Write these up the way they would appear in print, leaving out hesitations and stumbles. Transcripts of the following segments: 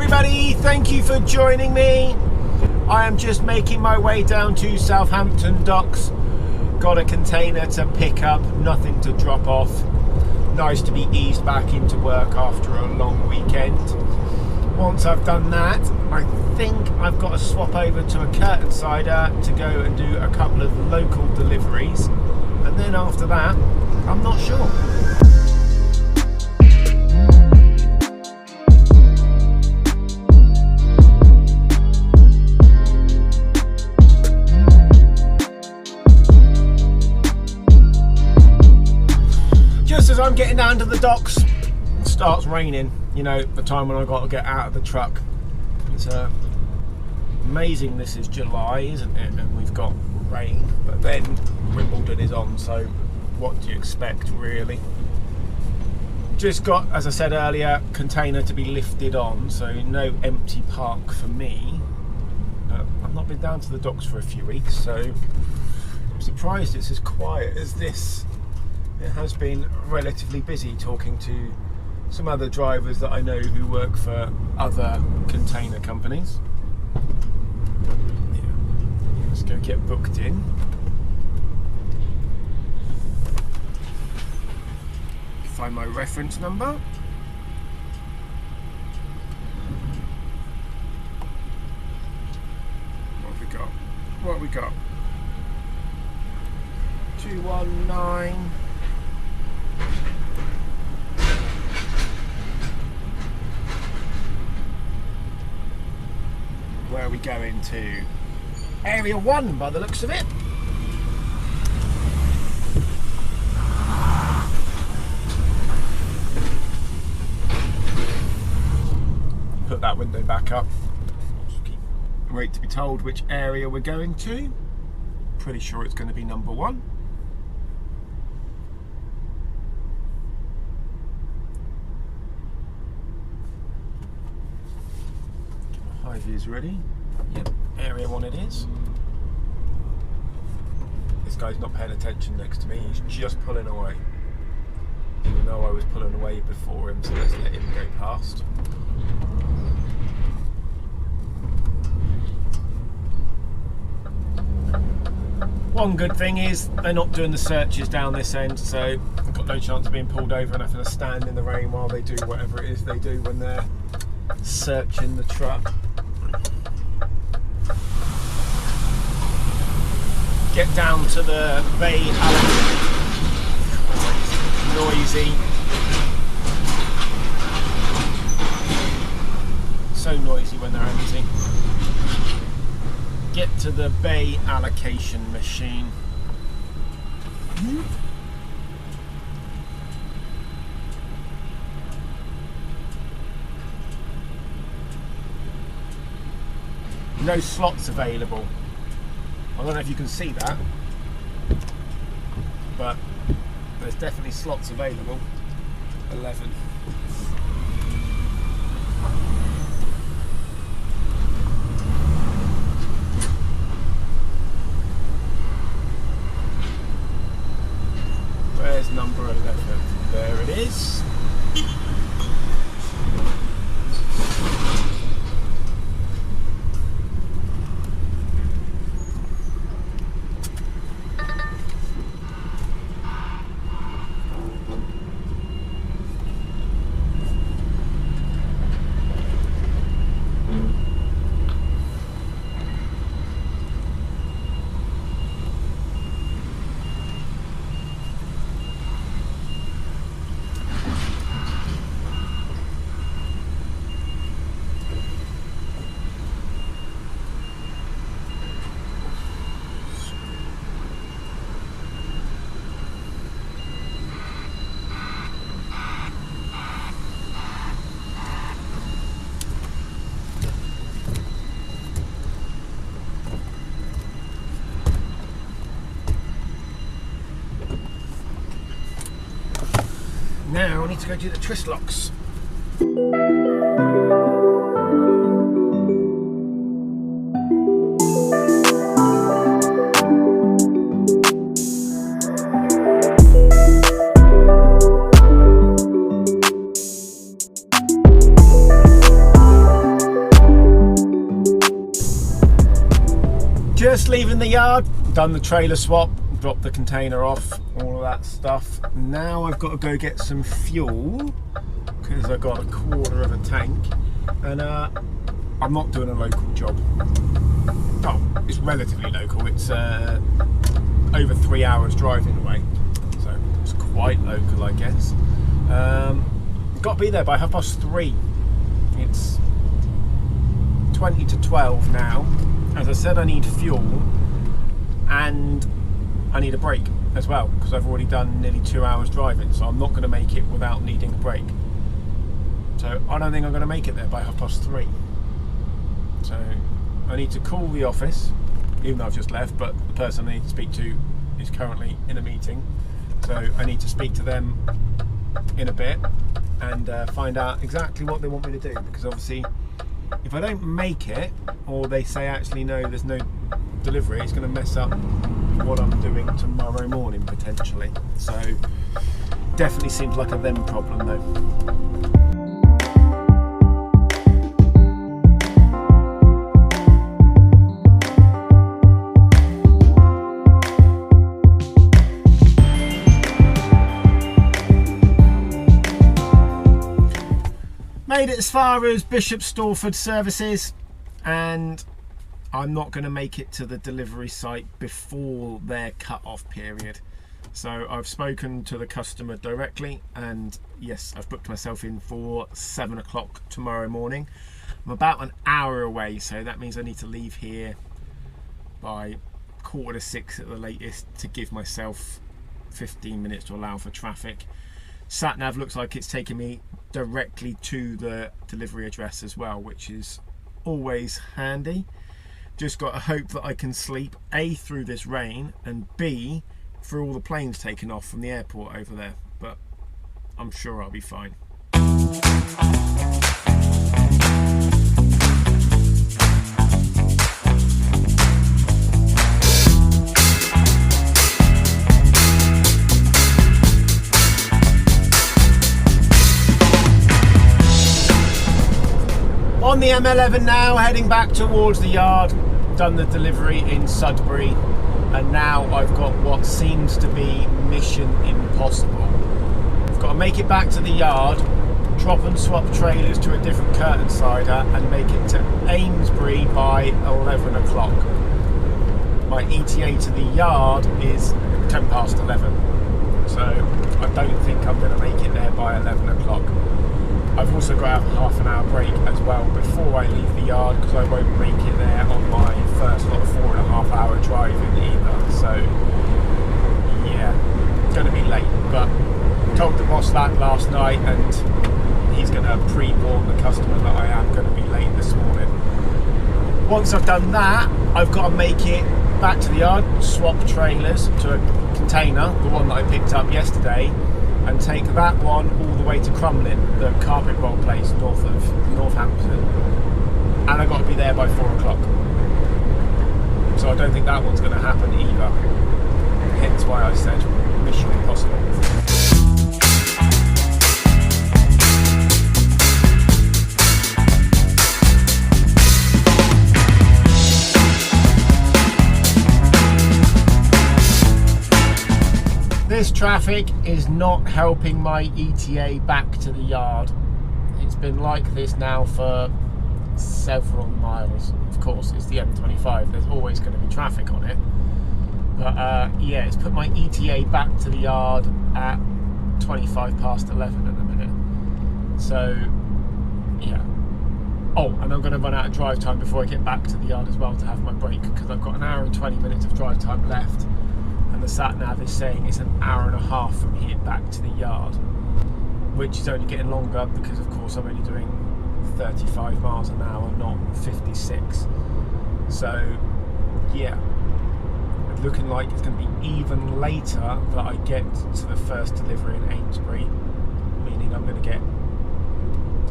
everybody, thank you for joining me. I am just making my way down to Southampton docks. Got a container to pick up, nothing to drop off. Nice to be eased back into work after a long weekend. Once I've done that, I think I've got to swap over to a curtainsider to go and do a couple of local deliveries, and then after that, I'm not sure. Just as I'm getting down to the docks, it starts raining. You know, the time when I got to get out of the truck. It's amazing this is July, isn't it? And we've got rain, but then Wimbledon is on, so what do you expect, really? Just got, as I said earlier, container to be lifted on, so no empty park for me. I've not been down to the docks for a few weeks, so I'm surprised it's as quiet as this. It has been relatively busy talking to some other drivers that I know who work for other container companies. Yeah. Let's go get booked in. Find my reference number. What have we got? What have we got? 219. Where are we going to? Area 1 by the looks of it. Put that window back up. Just wait to be told which area we're going to. Pretty sure it's going to be number 1. High views ready. Yep, area 1 it is. This guy's not paying attention next to me, he's just pulling away. Even though I was pulling away before him, so let's let him go past. One good thing is they're not doing the searches down this end, so I've got no chance of being pulled over and having to stand in the rain while they do whatever it is they do when they're searching the truck. Get down to the bay allocation. Noisy. So noisy when they're empty. Get to the bay allocation machine. No slots available. I don't know if you can see that, but there's definitely slots available. 11. Where's number 11? There it is. Now I need to go do the twist locks. Just leaving the yard, done the trailer swap, dropped the container off, all of that stuff. Now I've got to go get some fuel because I've got a quarter of a tank, and I'm not doing a local job. Oh, it's relatively local. It's over 3 hours driving away, so it's quite local, I guess. Got to be there by 3:30. It's 20 to 12 now. As I said, I need fuel and I need a break as well because I've already done nearly 2 hours driving, so I'm not going to make it without needing a break. So I don't think I'm going to make it there by 3:30. So I need to call the office, even though I've just left, but the person I need to speak to is currently in a meeting. So I need to speak to them in a bit and find out exactly what they want me to do, because obviously if I don't make it, or they say actually no, there's no delivery, it's going to mess up what I'm doing tomorrow morning potentially. So definitely seems like a them problem though. Made it as far as Bishop Stortford services, and I'm not going to make it to the delivery site before their cut-off period. So I've spoken to the customer directly, and yes, I've booked myself in for 7 o'clock tomorrow morning. I'm about an hour away, so that means I need to leave here by 5:45 at the latest to give myself 15 minutes to allow for traffic. Sat-nav looks like it's taking me directly to the delivery address as well, which is always handy. Just got to hope that I can sleep A, through this rain, and B, through all the planes taking off from the airport over there, but I'm sure I'll be fine. On the M11 now, heading back towards the yard. Done the delivery in Sudbury, and now I've got what seems to be mission impossible. I've got to make it back to the yard, drop and swap trailers to a different curtain sider, and make it to Amesbury by 11 o'clock. My ETA to the yard is 11:10, so I don't think I'm going to make it there by 11 o'clock. I've also got to have a half an hour break as well before I leave the yard, because I won't make it there on my first 4.5 hour driving either. So yeah, it's going to be late, but I told the boss that last night, and he's going to pre-warn the customer that I am going to be late this morning. Once I've done that, I've got to make it back to the yard, swap trailers to a container, the one that I picked up yesterday, and take that one all the way to Crumlin, the carpet roll place north of Northampton, and I've got to be there by 4 o'clock. So I don't think that one's going to happen either, hence why I said mission impossible. This traffic is not helping my ETA back to the yard. It's been like this now for several miles. Of course, it's the M25, there's always going to be traffic on it. But yeah, it's put my ETA back to the yard at 11:25 at the minute. So yeah. Oh, and I'm going to run out of drive time before I get back to the yard as well to have my break, because I've got an hour and 20 minutes of drive time left. And the sat-nav is saying it's an hour and a half from here back to the yard, which is only getting longer because of course I'm only doing 35 miles an hour, not 56. So yeah, it's looking like it's going to be even later that I get to the first delivery in Amesbury, meaning I'm going to get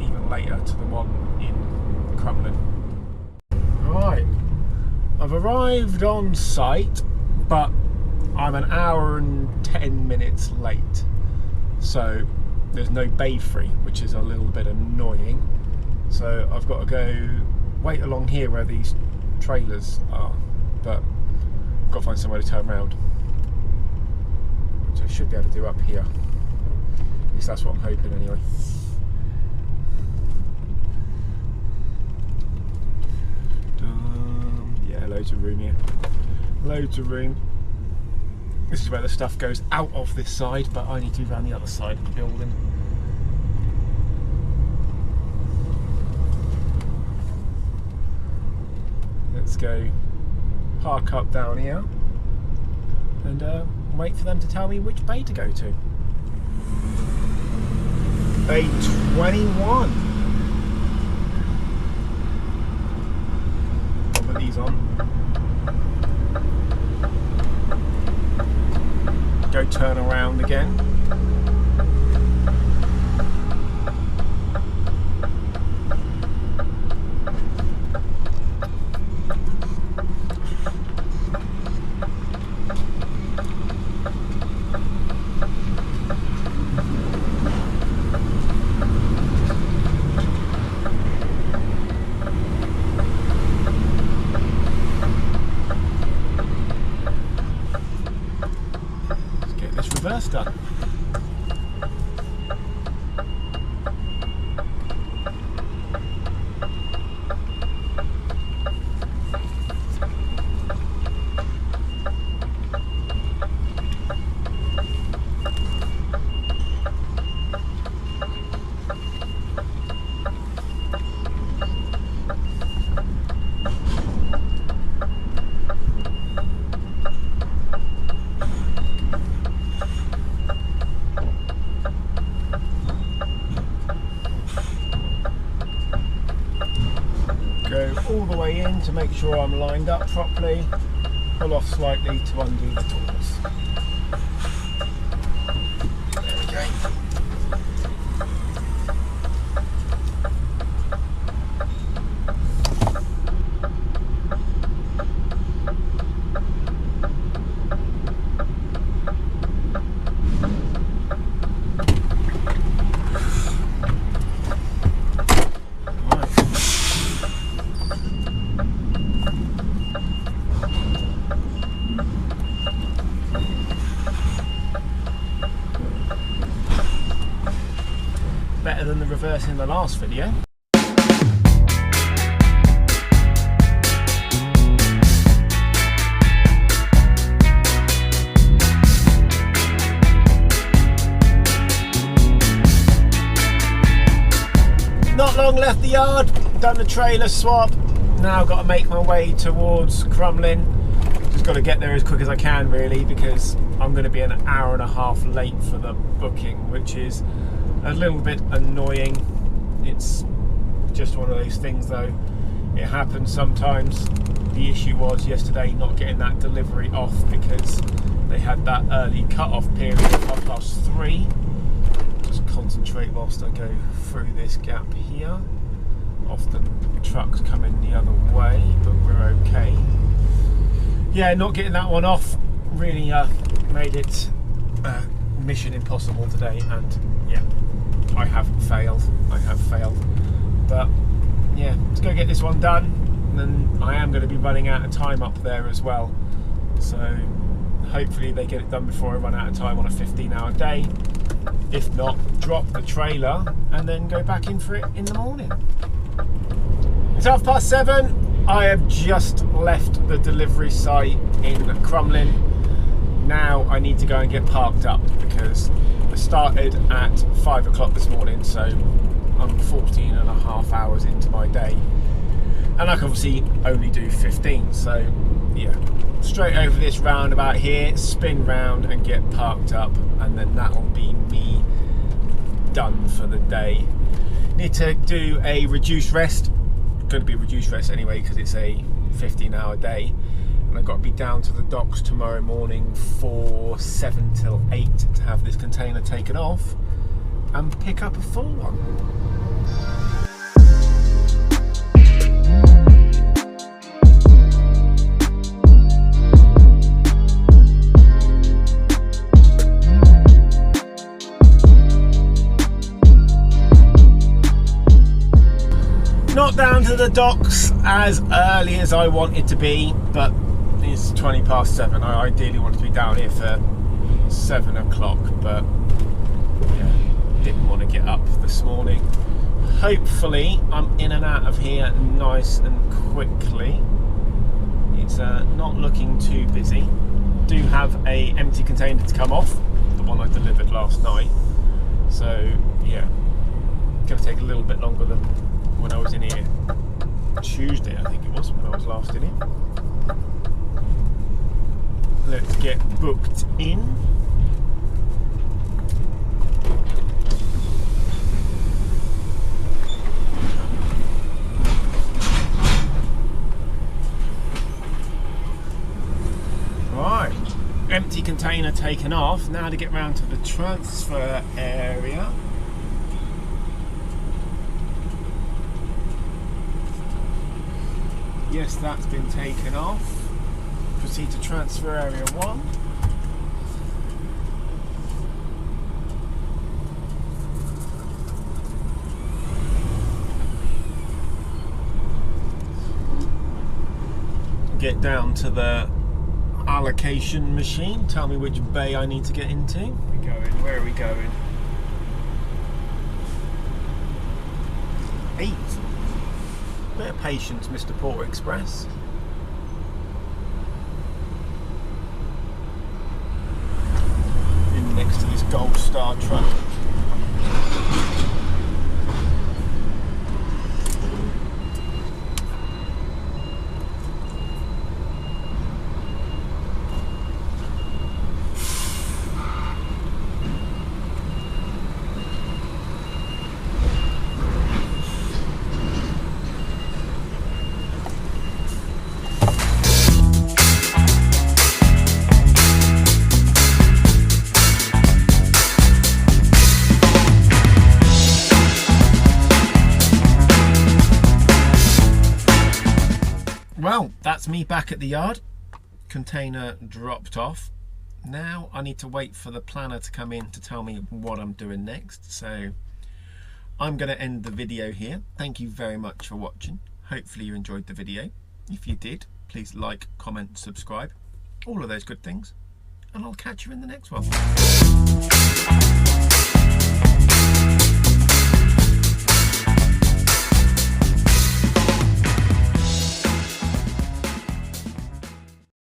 even later to the one in Crumlin. Right, I've arrived on site, but I'm an hour and 10 minutes late, so there's no bay free, which is a little bit annoying. So I've got to go wait along here where these trailers are. but I've got to find somewhere to turn around, which I should be able to do up here. At least that's what I'm hoping anyway. Yeah, loads of room here. Loads of room. This is where the stuff goes out of this side, but I need to be around the other side of the building. Let's go park up down here and wait for them to tell me which bay to go to. Bay 21. I'll put these on. Go turn around again. Reverse done. Go all the way in to make sure I'm lined up properly, pull off slightly to undo the doors. There we go. Better than the reverse in the last video. Not long left the yard, done the trailer swap, now got to make my way towards Crumlin. Just got to get there as quick as I can really, because I'm going to be an hour and a half late for the booking, which is a little bit annoying. It's just one of those things though, it happens sometimes. The issue was yesterday not getting that delivery off because they had that early cut-off period of 3:30. Just concentrate whilst I go through this gap here. Often trucks coming the other way, but we're okay. Yeah, not getting that one off really made it mission impossible today, and yeah, I have failed. But yeah, let's go get this one done, and then I am going to be running out of time up there as well, so hopefully they get it done before I run out of time on a 15-hour day. If not, drop the trailer and then go back in for it in the morning. It's 7:30. I have just left the delivery site in Crumlin. Now I need to go and get parked up because I started at 5 o'clock this morning, so I'm 14 and a half hours into my day, and I can obviously only do 15, so yeah, straight over this roundabout here, spin round and get parked up, and then that'll be me done for the day. Need to do a reduced rest. Going to be a reduced rest anyway because it's a 15-hour day, and I've got to be down to the docks tomorrow morning for 7 till 8 to have this container taken off and pick up a full one. Not down to the docks as early as I wanted to be, but 20 past 7. I ideally wanted to be down here for 7 o'clock, but yeah, didn't want to get up this morning. Hopefully I'm in and out of here nice and quickly. It's not looking too busy. Do have a empty container to come off, the one I delivered last night, so yeah, gonna take a little bit longer than when I was in here Tuesday, I think it was, when I was last in here. Let's get booked in. Right, empty container taken off. Now to get round to the transfer area. Yes, that's been taken off. Proceed to transfer area 1. Get down to the allocation machine. Tell me which bay I need to get into. Where are we going? 8. Bit of patience, Mr. Porter Express. In next to this Gold Star truck. Well, that's me back at the yard. Container dropped off. Now I need to wait for the planner to come in to tell me what I'm doing next. So I'm going to end the video here. Thank you very much for watching. Hopefully you enjoyed the video. If you did, please like, comment, subscribe, all of those good things. And I'll catch you in the next one.